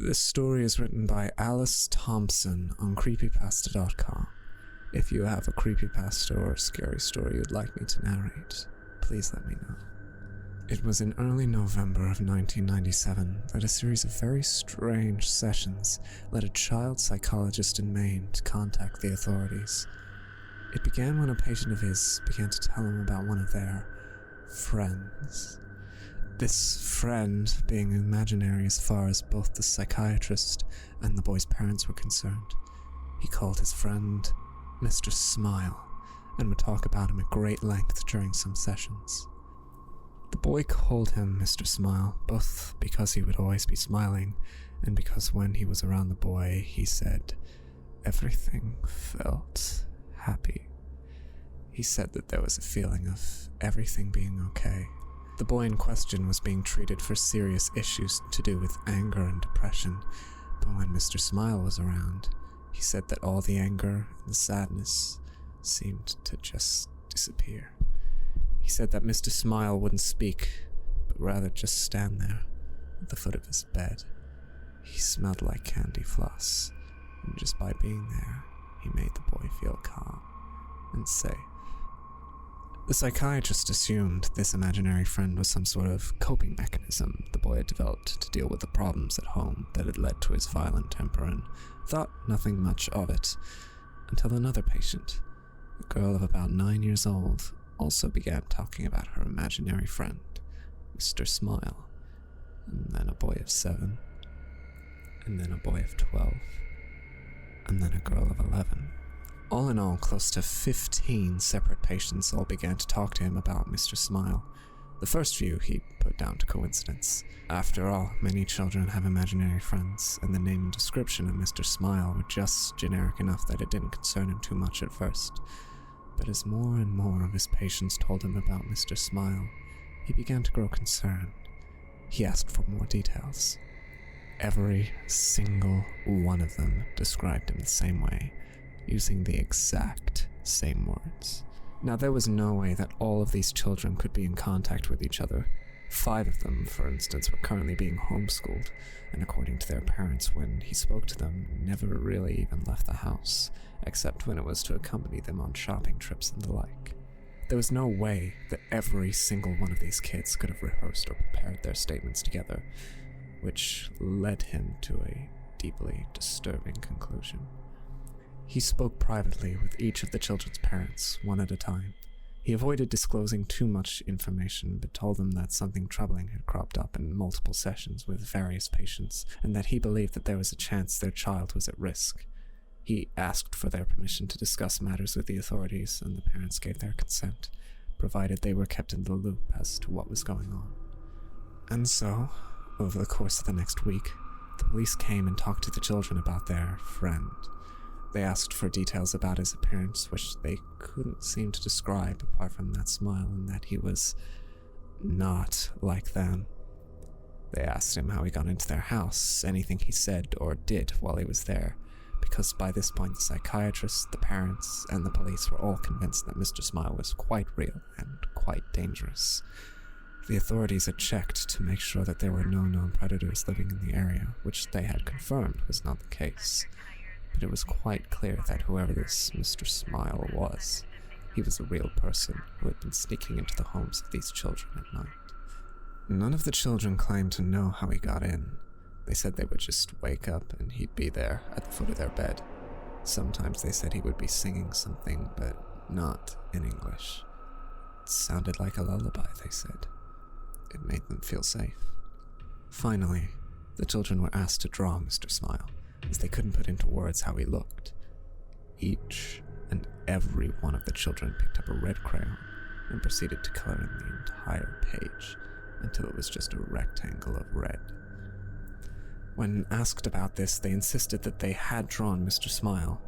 This story is written by Alice Thompson on Creepypasta.com. If you have a creepypasta or a scary story you'd like me to narrate, please let me know. It was in early November of 1997 that a series of very strange sessions led a child psychologist in Maine to contact the authorities. It began when a patient of his began to tell him about one of their friends. This friend being imaginary as far as both the psychiatrist and the boy's parents were concerned. He called his friend Mr. Smile and would talk about him at great length during some sessions. The boy called him Mr. Smile, both because he would always be smiling and because when he was around the boy, he said everything felt happy. He said that there was a feeling of everything being okay. The boy in question was being treated for serious issues to do with anger and depression, but when Mr. Smile was around, he said that all the anger and the sadness seemed to just disappear. He said that Mr. Smile wouldn't speak, but rather just stand there at the foot of his bed. He smelled like candy floss, and just by being there, he made the boy feel calm and safe. The psychiatrist assumed this imaginary friend was some sort of coping mechanism the boy had developed to deal with the problems at home that had led to his violent temper and thought nothing much of it, until another patient, a girl of about 9 years old, also began talking about her imaginary friend, Mr. Smile, and then a boy of 7, and then a boy of 12, and then a girl of 11. All in all, close to 15 separate patients all began to talk to him about Mr. Smile. The first few he put down to coincidence. After all, many children have imaginary friends, and the name and description of Mr. Smile were just generic enough that it didn't concern him too much at first. But as more and more of his patients told him about Mr. Smile, he began to grow concerned. He asked for more details. Every single one of them described him the same way, using the exact same words. Now, there was no way that all of these children could be in contact with each other. 5 of them, for instance, were currently being homeschooled, and according to their parents, when he spoke to them, never really even left the house, except when it was to accompany them on shopping trips and the like. There was no way that every single one of these kids could have rehearsed or prepared their statements together, which led him to a deeply disturbing conclusion. He spoke privately with each of the children's parents, one at a time. He avoided disclosing too much information, but told them that something troubling had cropped up in multiple sessions with various patients, and that he believed that there was a chance their child was at risk. He asked for their permission to discuss matters with the authorities, and the parents gave their consent, provided they were kept in the loop as to what was going on. And so, over the course of the next week, the police came and talked to the children about their friend. They asked for details about his appearance, which they couldn't seem to describe apart from that smile and that he was not like them. They asked him how he got into their house, anything he said or did while he was there, because by this point the psychiatrist, the parents, and the police were all convinced that Mr. Smile was quite real and quite dangerous. The authorities had checked to make sure that there were no known predators living in the area, which they had confirmed was not the case. But it was quite clear that whoever this Mr. Smile was, he was a real person who had been sneaking into the homes of these children at night. None of the children claimed to know how he got in. They said they would just wake up and he'd be there at the foot of their bed. Sometimes they said he would be singing something, but not in English. It sounded like a lullaby, they said. It made them feel safe. Finally, the children were asked to draw Mr. Smile, as they couldn't put into words how he looked. Each and every one of the children picked up a red crayon and proceeded to color in the entire page until it was just a rectangle of red. When asked about this, they insisted that they had drawn Mr. Smile.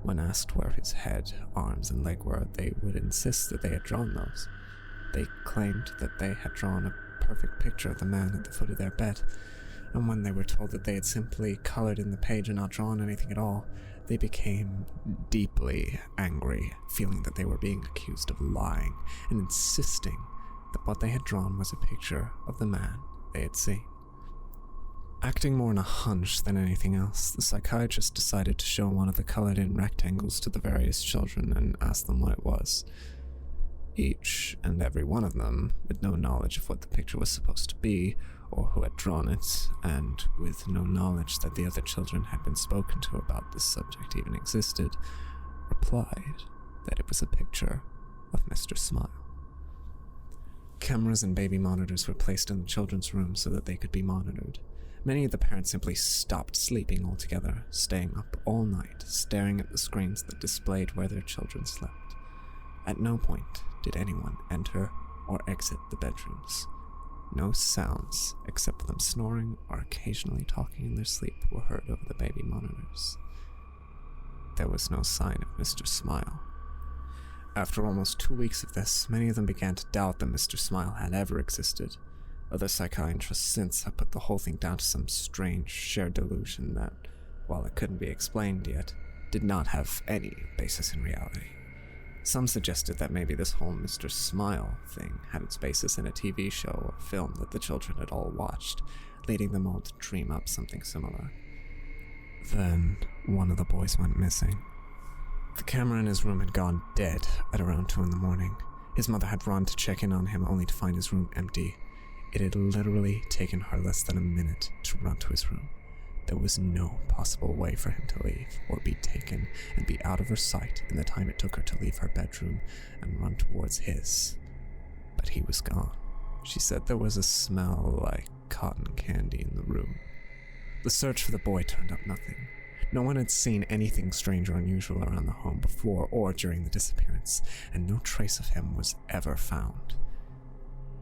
When asked where his head, arms, and leg were, they would insist that they had drawn those. They claimed that they had drawn a perfect picture of the man at the foot of their bed, and when they were told that they had simply colored in the page and not drawn anything at all, they became deeply angry, feeling that they were being accused of lying, and insisting that what they had drawn was a picture of the man they had seen. Acting more on a hunch than anything else, the psychiatrist decided to show one of the colored-in rectangles to the various children and ask them what it was. Each and every one of them, with no knowledge of what the picture was supposed to be, or who had drawn it, and with no knowledge that the other children had been spoken to about this subject even existed, replied that it was a picture of Mr. Smile. Cameras and baby monitors were placed in the children's room so that they could be monitored. Many of the parents simply stopped sleeping altogether, staying up all night, staring at the screens that displayed where their children slept. At no point did anyone enter or exit the bedrooms. No sounds, except for them snoring or occasionally talking in their sleep, were heard over the baby monitors. There was no sign of Mr. Smile. After almost 2 weeks of this, many of them began to doubt that Mr. Smile had ever existed. Other psychiatrists since have put the whole thing down to some strange shared delusion that, while it couldn't be explained yet, did not have any basis in reality. Some suggested that maybe this whole Mr. Smile thing had its basis in a TV show or film that the children had all watched, leading them all to dream up something similar. Then, one of the boys went missing. The camera in his room had gone dead at around 2 in the morning. His mother had run to check in on him only to find his room empty. It had literally taken her less than a minute to run to his room. There was no possible way for him to leave, or be taken and be out of her sight in the time it took her to leave her bedroom and run towards his. But he was gone. She said there was a smell like cotton candy in the room. The search for the boy turned up nothing. No one had seen anything strange or unusual around the home before or during the disappearance, and no trace of him was ever found.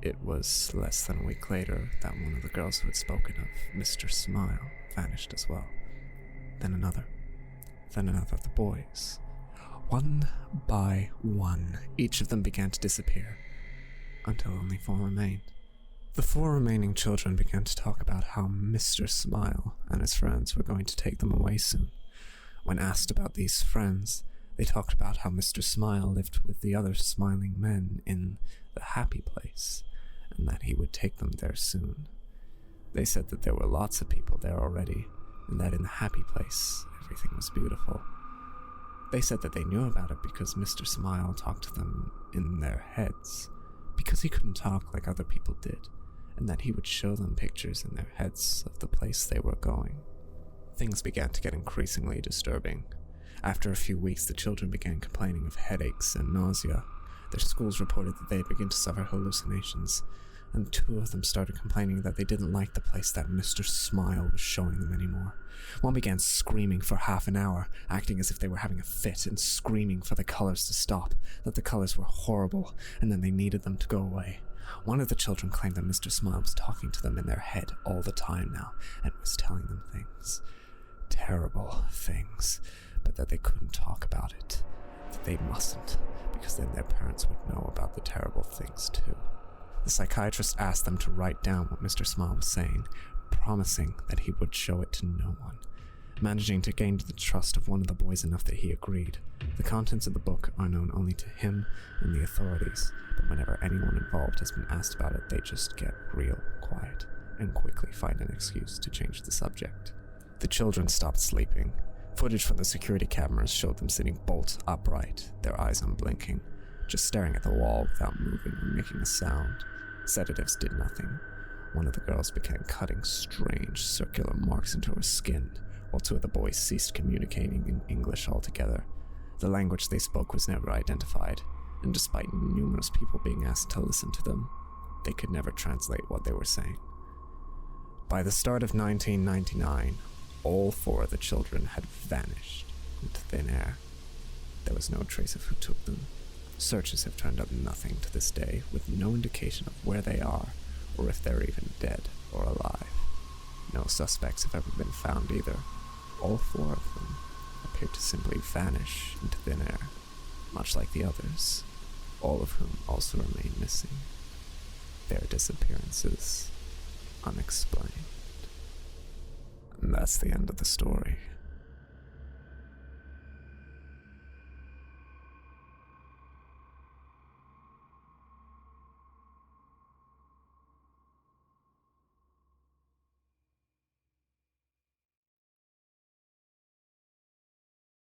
It was less than a week later that one of the girls who had spoken of Mr. Smile vanished as well. Then another of the boys. One by one, each of them began to disappear, until only 4 remained. The 4 remaining children began to talk about how Mr. Smile and his friends were going to take them away soon. When asked about these friends, they talked about how Mr. Smile lived with the other smiling men in the happy place, and that he would take them there soon. They said that there were lots of people there already, and that in the happy place, everything was beautiful. They said that they knew about it because Mr. Smile talked to them in their heads, because he couldn't talk like other people did, and that he would show them pictures in their heads of the place they were going. Things began to get increasingly disturbing. After a few weeks, the children began complaining of headaches and nausea. Their schools reported that they had begun to suffer hallucinations, and 2 of them started complaining that they didn't like the place that Mr. Smile was showing them anymore. One began screaming for half an hour, acting as if they were having a fit and screaming for the colors to stop, that the colors were horrible, and then they needed them to go away. One of the children claimed that Mr. Smile was talking to them in their head all the time now, and was telling them things. Terrible things, but that they couldn't talk about it. That they mustn't, because then their parents would know about the terrible things too. The psychiatrist asked them to write down what Mr. Smile was saying, promising that he would show it to no one. Managing to gain the trust of one of the boys enough that he agreed. The contents of the book are known only to him and the authorities, but whenever anyone involved has been asked about it, they just get real quiet and quickly find an excuse to change the subject. The children stopped sleeping. Footage from the security cameras showed them sitting bolt upright, their eyes unblinking, just staring at the wall without moving or making a sound. Sedatives did nothing. One of the girls began cutting strange circular marks into her skin, while 2 of the boys ceased communicating in English altogether. The language they spoke was never identified, and despite numerous people being asked to listen to them, they could never translate what they were saying. By the start of 1999, all 4 of the children had vanished into thin air. There was no trace of who took them. Searches have turned up nothing to this day, with no indication of where they are, or if they're even dead or alive. No suspects have ever been found either. All 4 of them appear to simply vanish into thin air, much like the others, all of whom also remain missing. Their disappearances unexplained. And that's the end of the story.